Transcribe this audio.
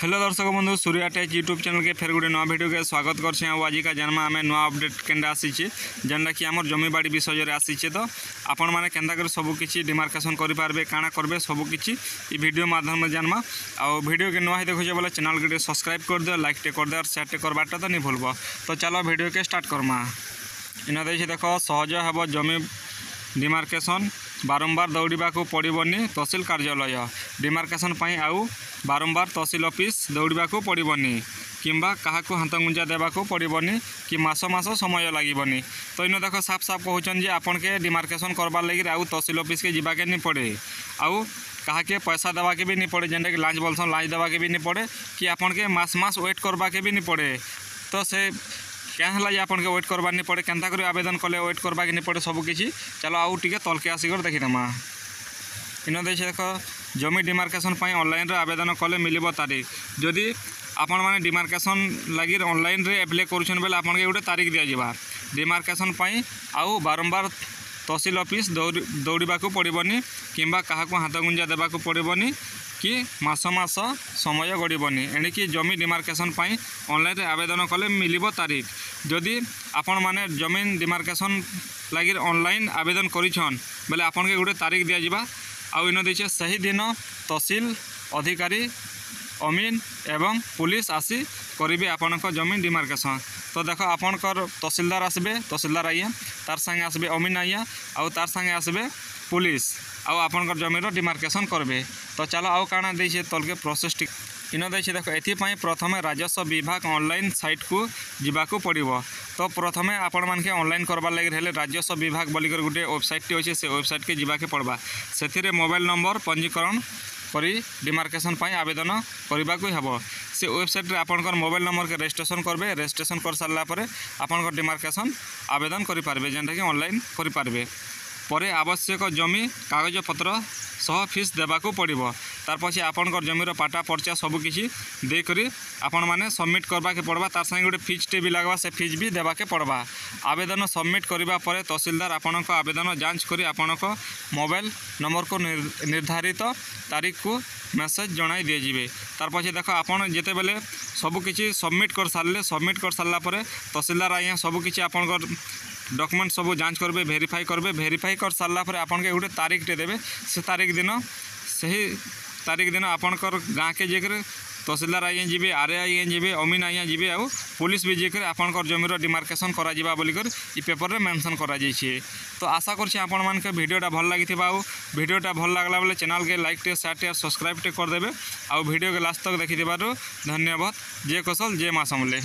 Hello दर्शक बंधु Surya take YouTube channel के फेर गोटे नुआ वीडियो के स्वागत करछे। आज का जन्म आम नुआ अपडेट केन्दा आसीचे जेनटा कि आमर जमी बाड़ी विषय में आसीचे। तो आपण मैंने केन्दा कर सबकि डिमार्केसन करेंगे काଣା करेंगे सबकि वीडियो माध्यम जानमा। आउ वीडियो के नुआ ही देखुचे बोले चैनल के सब्सक्राइब कर दे, लाइक टे कर दे और शेयर टे करवाटा तो नहीं भूलब। तो चलो वीडियो के स्टार्ट करमा। इन देखिए देख सहज हे जमी डिमार्केसन बारंबार दौड़ा पड़ोनी तहसिल कार्यालय डिमार्केसन आउ बारंबार तहसिल ऑफिस दौड़ा पड़ोनी किंबा क्या हाथगुंजा देवाक पड़ोनी कि मास समय लगे। तो इन देख साफ साफ कहते आपन के डिमार्केसन करवार लगे आउ तहसिल ऑफिस के जावाके नहीं पड़े आउ कहा के पैसा देवाके भी नहीं पड़े जेनटा कि लांच बोलसन लांच देवाके भी नहीं पड़े कि आपन के मास वेट करवाके भी नहीं पड़े। तो से क्या है आपन के वेट करवार नहीं पड़े केन्ता कर आवेदन कले वेट करवा नहीं पड़े सबकि। चलो आउ टे तलके आसिक देखीदेमा। इन देख जमी डिमार्केसन ऑनलाइन आवेदन कले मिल तारीख जदि आपण मैंने डिमार्केसन लगी ऑनलाइन एप्लाई करुछन बेले आपन के गोटे तारीख दिया डिमार्केसन आउ बारंबार तहसिल ऑफिस दौड़ा पड़ोनी किंबा क्या हाथगुंजा देवाक पड़ोनी कि मास समय गड़बनी एणिकी जमी डिमार्केसन ऑनलाइन आवेदन कले मिल तारीख जदि आपण मैंने जमीन डिमार्केसन लगी ऑनलाइन आवेदन करिछन बेले आपन के गोटे तारीख दिया आउ इन देखे सही दिन तहसिल अधिकारी अमीन एवं पुलिस आसी करेंगे आपण जमीन डिमार्केसन। तो देख आपणकर तहसिलदार आसबे तहसिलदार आइया तार संगे आसबे अमीन आइया आउ तार संगे आसबे पुलिस आउ आपणकर जमीन डिमार्केसन करबे। तो चलो आउ काଣା देछे तलके प्रोसेस इन देखे देख एपाई प्रथम राजस्व विभाग ऑनलाइन साइट को जीवाकू पड़ो। तो प्रथम आपण मानके ऑनलाइन करवार लगे हेले राजस्व विभाग बोलिकर गोटे वेबसाइट अच्छे से वेबसाइट के जीवाके पड़वा से मोबाइल नंबर पंजीकरण करी डिमार्केसन आवेदन करने को हम से वेबसाइट रे आपनकर मोबाइल नंबर के रजिस्ट्रेशन करेंगे। रजिस्ट्रेशन कर सारा पर आपनकर डिमार्केसन आवेदन करेंगे जेनटा कि ऑनलाइन करेंगे। पर आवश्यक जमी कागजपत्र सह फीस देवाक पड़ो तार पछे आपनकर जमीर पाटा पर्चा सबकि देकर आपण मैंने सबमिट करवा के पड़वा तार संगे गोटे फीस टे भी लगवा से फीस भी देवाके पड़वा। आवेदन सबमिट करने पर तहसिलदार आपण आवेदन जांच कर आपण मोबाइल नंबर को निर्धारित तारीख को मेसेज जणाई दिए तार पछे देख आपन जेते बेले सबकि सबमिट कर सारा पर तहसिलदार आइया सबकि आपनकर डॉक्यूमेंट सब जांच करेंगे वेरीफाई कर सारा पर आपन के गोटे तारीख टे देवे से तारीख दिन सही तारीख दिन आपनकर गाँ के जेकर तहसिलदार आइए जी आर आइए जी अमीन आइए जी आउ पुलिस भी जेकर आपनकर जमीर डिमार्केसन करा जिबा बोलिकर ई पेपर रे मेंशन करा जाइछे। तो आशा करछि आपण मान के वीडियोटा भल लागिथिबा आउ वीडियोटा भल लागला बेले चैनल के लाइक टे शेयर टे सब्सक्राइब टे कर देबे आउ वीडियो के लास्ट तक देखि देबारो धन्यवाद। जय कौशल जय मां समले।